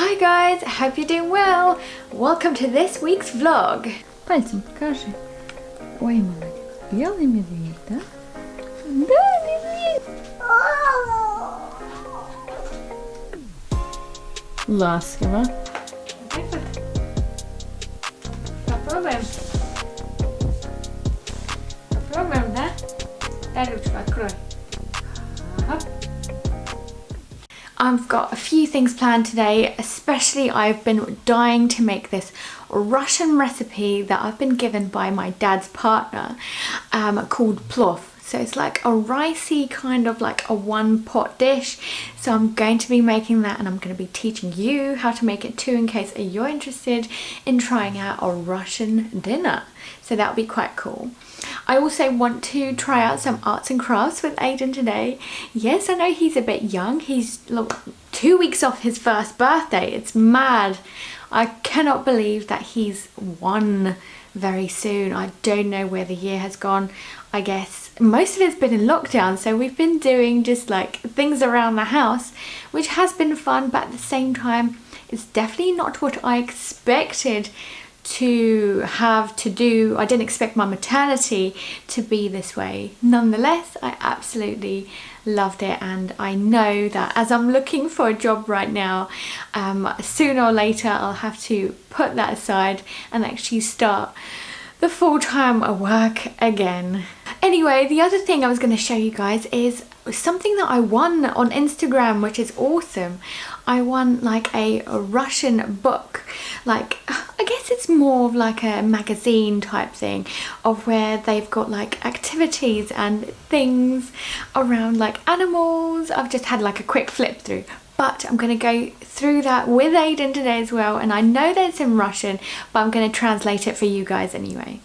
Hi guys, I hope you're doing well. Welcome to this week's vlog. Пальцем покажи. Ой, молодец. Белый медведь, да? Да, медведь. Ласково. Попробуем. Попробуем, да? Дай ручку, открой. I've got a few things planned today, especially I've been dying to make this Russian recipe that I've been given by my dad's partner called Plov. So it's like a ricey kind of like a one pot dish. So I'm going to be making that and I'm going to be teaching you how to make it too in case you're interested in trying out a Russian dinner. So that would be quite cool. I also want to try out some arts and crafts with Aiden today. Yes, I know he's a bit young. He's 2 weeks off his first birthday. It's mad. I cannot believe that he's 1 very soon. I don't know where the year has gone. I guess most of it's been in lockdown, so we've been doing just like things around the house, which has been fun, but at the same time it's definitely not what I expected to have to do. I didn't expect my maternity to be this way. Nonetheless, I absolutely loved it, and I know that as I'm looking for a job right now, sooner or later I'll have to put that aside and actually start the full-time work again. Anyway, the other thing I was going to show you guys is something that I won on Instagram, which is awesome. I won like a Russian book, like I guess it's more of like a magazine type thing, of where they've got like activities and things around like animals. I've just had like a quick flip through, but I'm going to go through that with Aiden today as well, and I know that it's in Russian, but I'm going to translate it for you guys anyway.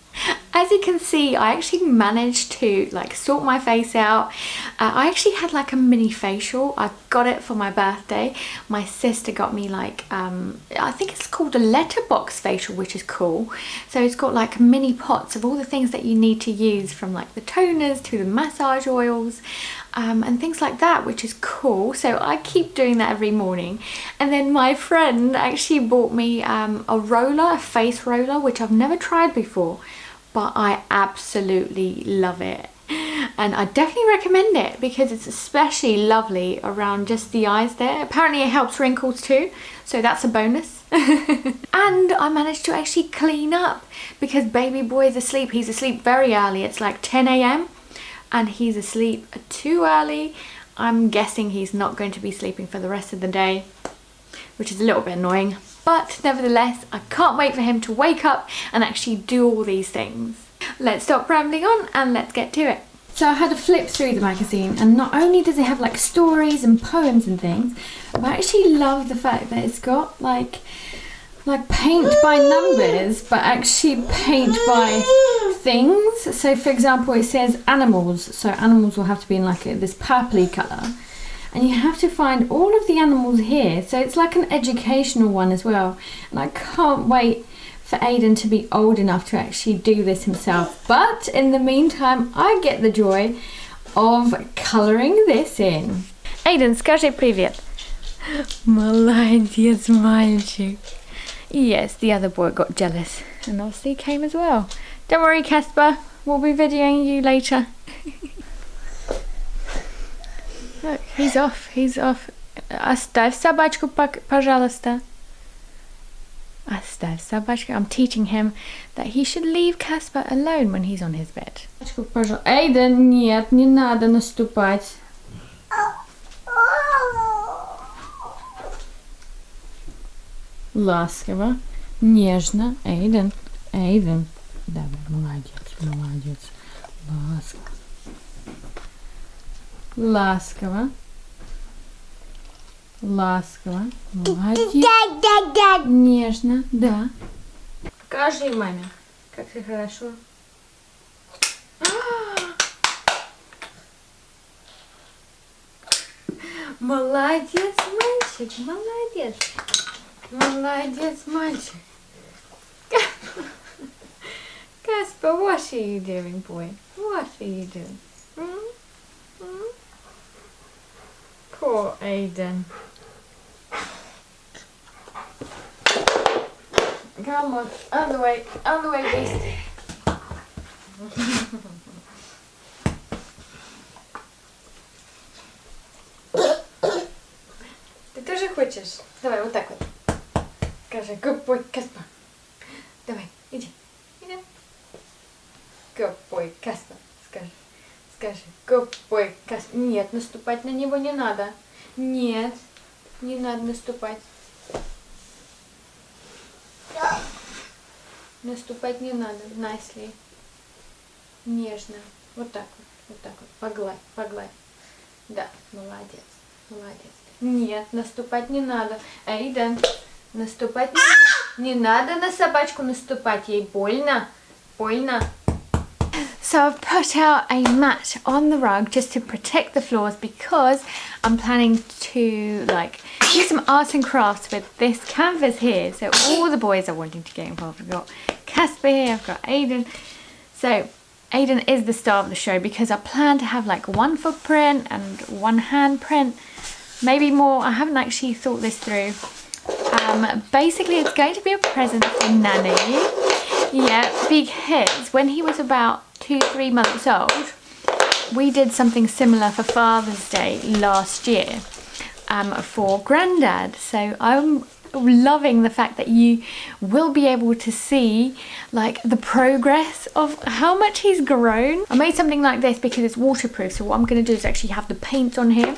As you can see, I actually managed to like sort my face out. I actually had like a mini facial. I got it for my birthday. My sister got me like, I think it's called a letterbox facial, which is cool. So it's got like mini pots of all the things that you need to use, from like the toners to the massage oils and things like that, which is cool. So I keep doing that every morning. And then my friend actually bought me a roller, a face roller, which I've never tried before, but I absolutely love it. And I definitely recommend it because it's especially lovely around just the eyes there. Apparently it helps wrinkles too, so that's a bonus. And I managed to actually clean up because baby boy is asleep. He's asleep very early. It's like 10 AM and he's asleep too early. I'm guessing he's not going to be sleeping for the rest of the day, which is a little bit annoying. But nevertheless, I can't wait for him to wake up and actually do all these things. Let's stop rambling on and let's get to it. So I had a flip through the magazine, and not only does it have like stories and poems and things, but I actually love the fact that it's got like paint by numbers, but actually paint by things. So for example, it says animals, so animals will have to be in like this purpley colour. And you have to find all of the animals here. So it's like an educational one as well. And I can't wait for Aiden to be old enough to actually do this himself. But in the meantime, I get the joy of colouring this in. Aiden, скажи привет. Молодец, мальчик. Yes, the other boy got jealous and obviously came as well. Don't worry, Casper. We'll be videoing you later. Look, he's off, he's off. Оставь собачку, пожалуйста. Оставь собачку. I'm teaching him that he should leave Casper alone when he's on his bed. Эйден, нет, не надо наступать. Ласково, нежно. Эйден, Эйден. Давай, молодец, молодец. Ласково. Ласково. Ласково. Молодец. Нежно, да. Покажи маме, как ты хорошо. Молодец, мальчик, молодец. Молодец, мальчик. Casper, what are you doing, boy? What are you doing? Poor Aiden. Come on, out of the way, beast. Ты тоже хочешь? Давай, вот так вот. Скажи, good boy, Каспар. Давай, иди. Good boy, Каспар. Скажи, good boy, Каспар. Нет, наступать на него не надо. Нет, не надо наступать. Наступать не надо, nicely. Нежно. Вот так вот. Погладь. Да, молодец. Нет, наступать не надо. Эйден, наступать не надо. Не надо на собачку наступать, ей больно. So I've put out a mat on the rug just to protect the floors because I'm planning to do some arts and crafts with this canvas here. So all the boys are wanting to get involved. I've got Casper here, I've got Aiden. So Aiden is the star of the show because I plan to have one footprint and one handprint, maybe more. I haven't actually thought this through. Basically it's going to be a present for Nanny. Yeah, because when he was about 2-3 months old, we did something similar for Father's Day last year for Grandad. So I'm loving the fact that you will be able to see the progress of how much he's grown. I made something like this because it's waterproof, so what I'm going to do is actually have the paint on here,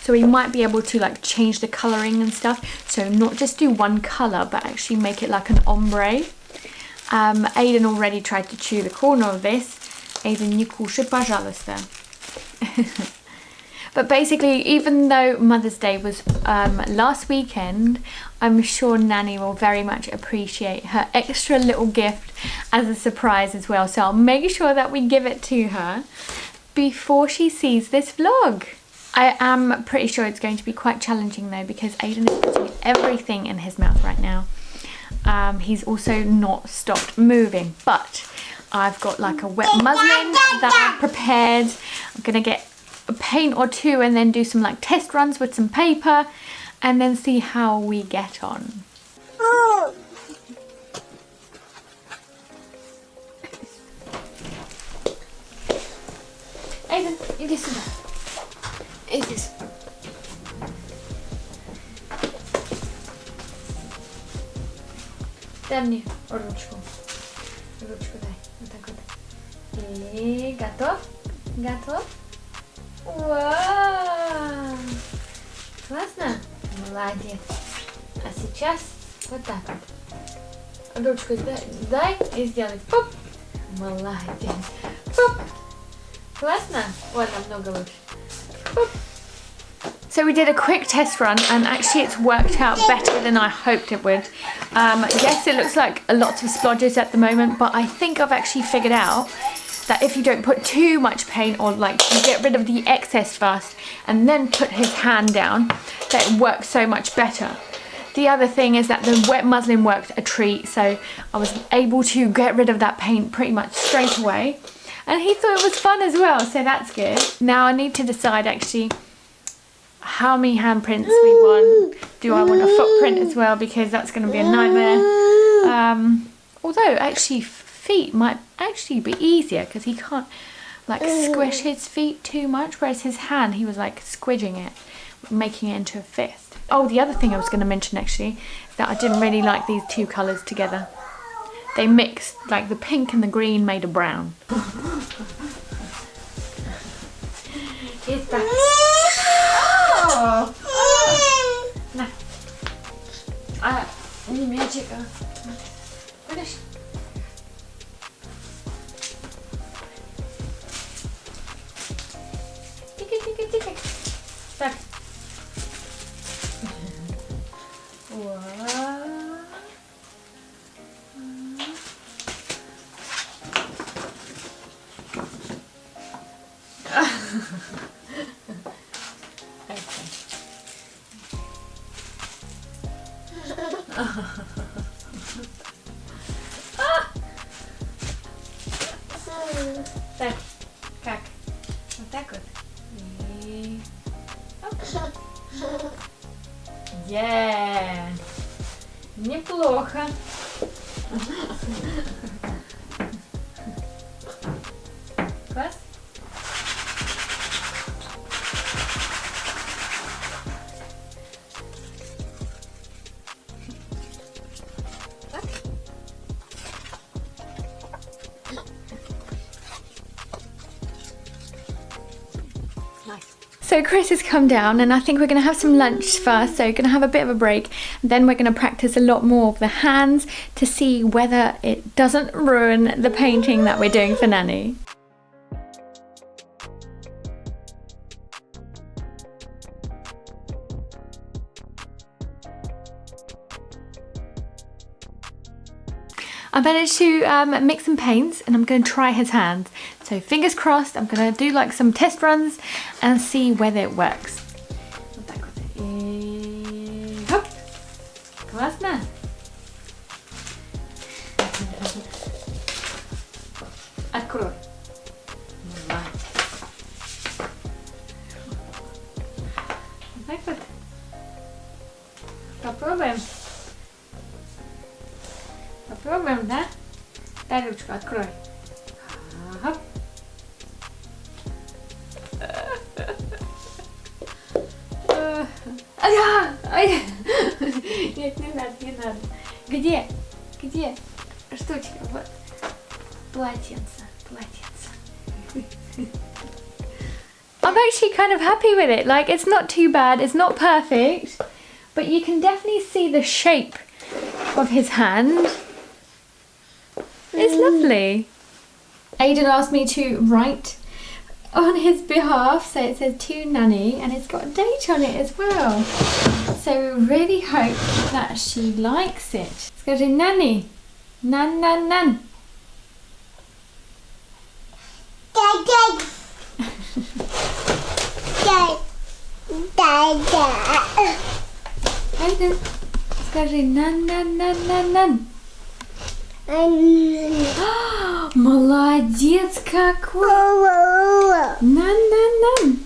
so he might be able to change the colouring and stuff, so not just do one colour but actually make it like an ombre. Aiden already tried to chew the corner of this. Aiden, не кушай, пожалуйста. But basically, even though Mother's Day was last weekend, I'm sure Nanny will very much appreciate her extra little gift as a surprise as well. So I'll make sure that we give it to her before she sees this vlog. I am pretty sure it's going to be quite challenging though, because Aiden is putting everything in his mouth right now. He's also not stopped moving, but I've got a wet muslin that I've prepared. I'm gonna get a paint or two and then do some test runs with some paper and then see how we get on. Aiden, иди сюда. Иди сюда. Дай мне ручку. Ручку дай. Вот так вот. И готов? Готов? Вау! Классно? Молодец. А сейчас вот так вот. Ручку дай и сделай. Пуп. Молодец. Пуп. Классно? Вот намного лучше. Пуп. So we did a quick test run and actually it's worked out better than I hoped it would. Yes, it looks like lots of splodges at the moment, but I think I've actually figured out that if you don't put too much paint, or you get rid of the excess first and then put his hand down, that it works so much better. The other thing is that the wet muslin worked a treat, so I was able to get rid of that paint pretty much straight away. And he thought it was fun as well, so that's good. Now I need to decide actually how many handprints we want. Do I want a footprint as well, because that's going to be a nightmare. Although actually feet might actually be easier because he can't squish his feet too much, whereas his hand, he was squidging it, making it into a fist. Oh, the other thing I was going to mention actually is that I didn't really like these two colours together. They mixed, the pink and the green made a brown. He's back. Oh! На. Не мячика. Видишь? Тикай. Так. Так, как? Вот так вот. И... Yeah. Неплохо. Класс? So Chris has come down and I think we're going to have some lunch first, so we're going to have a bit of a break. Then we're going to practice a lot more of the hands to see whether it doesn't ruin the painting that we're doing for Nanny. I managed to mix some paints and I'm going to try his hands. So fingers crossed, I'm going to do like some test runs and see whether it works. Вот так вот. И хоп. Классно. Открой. Вот так вот. Попробуем. Попробуем, да? Дай ручку, открой. Ага. Ай! Нет, не надо, не надо. Где? Где? Штучка, вот. Полотенце, полотенце. I'm actually kind of happy with it. Like, it's not too bad, it's not perfect, but you can definitely see the shape of his hand. It's lovely. Aiden asked me to write on his behalf, so it says to Nanny and it's got a date on it as well. So we really hope that she likes it. Let's go to Nanny. Nan, nan, nan. Aiden, скажи nan, nan, nan, nan, nan. Молодец какой! Нан-нан-нан!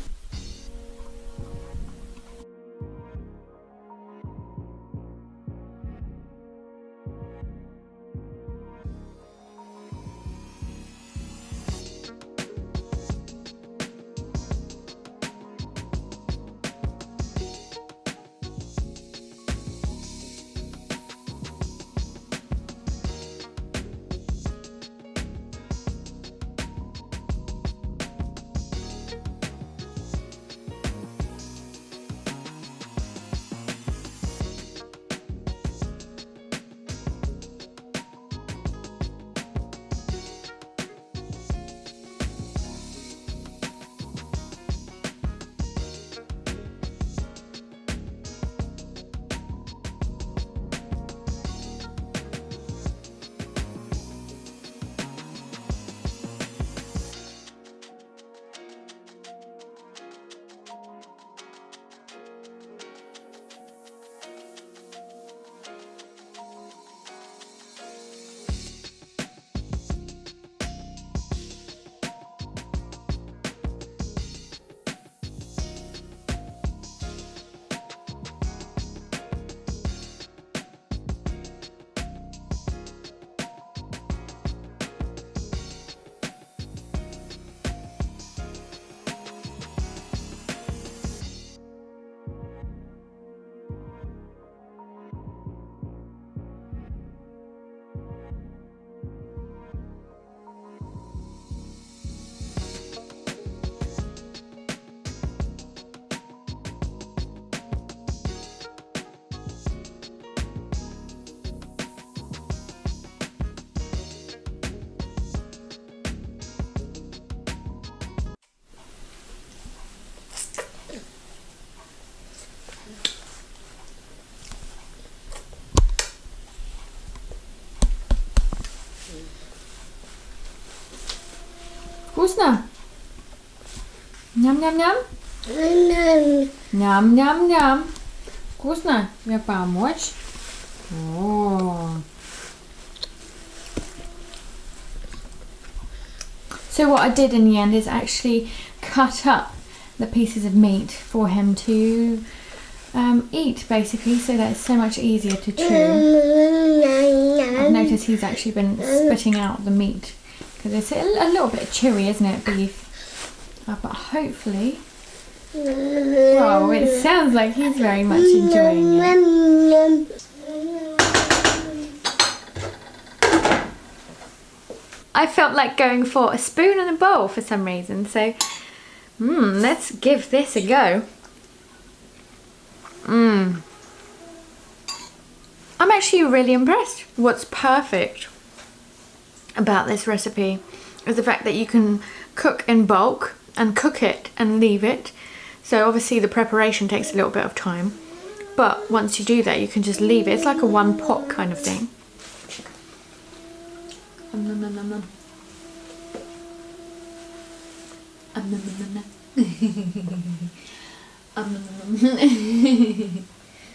Вкусно? Ням-ням-ням? Ням-ням-ням. Вкусно? Тебе помочь? О. So what I did in the end is actually cut up the pieces of meat for him to eat basically, so that it's so much easier to chew. I've noticed he's actually been spitting out the meat because it's a little bit chewy, isn't it, beef? But hopefully, well, it sounds like he's very much enjoying it. I felt like going for a spoon and a bowl for some reason, so let's give this a go. I'm actually really impressed. What's perfect about this recipe is the fact that you can cook in bulk and cook it and leave it. So obviously the preparation takes a little bit of time, but once you do that you can just leave it. It's like a one pot kind of thing.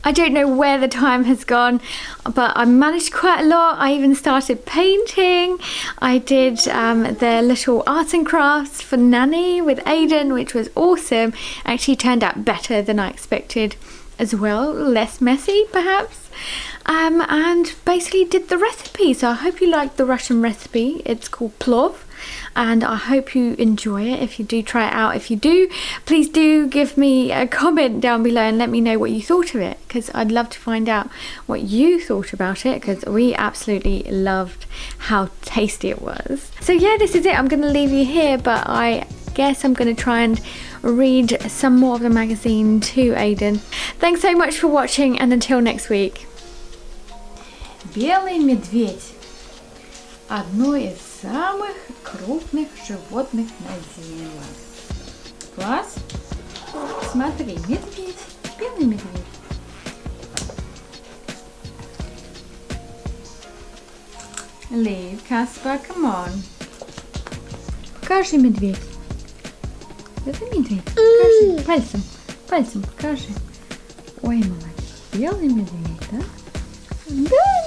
I don't know where the time has gone, but I managed quite a lot. I even started painting. I did the little arts and crafts for Nanny with Aiden, which was awesome. Actually turned out better than I expected as well, less messy perhaps. And basically did the recipe. So I hope you liked the Russian recipe. It's called Plov, and I hope you enjoy it if you do try it out. If you do, please do give me a comment down below and let me know what you thought of it, because I'd love to find out what you thought about it, because we absolutely loved how tasty it was. So yeah, this is it. I'm going to leave you here, but I guess I'm going to try and read some more of the magazine to Aiden. Thanks so much for watching, and until next week. Белый медведь. Одно из самых крупных животных на Земле. Класс? Смотри, медведь. Белый медведь. Leave, Casper, come on. Покажи медведь. Это медведь. Покажи. Пальцем. Пальцем покажи. Ой, молодец. Белый медведь, да? Да.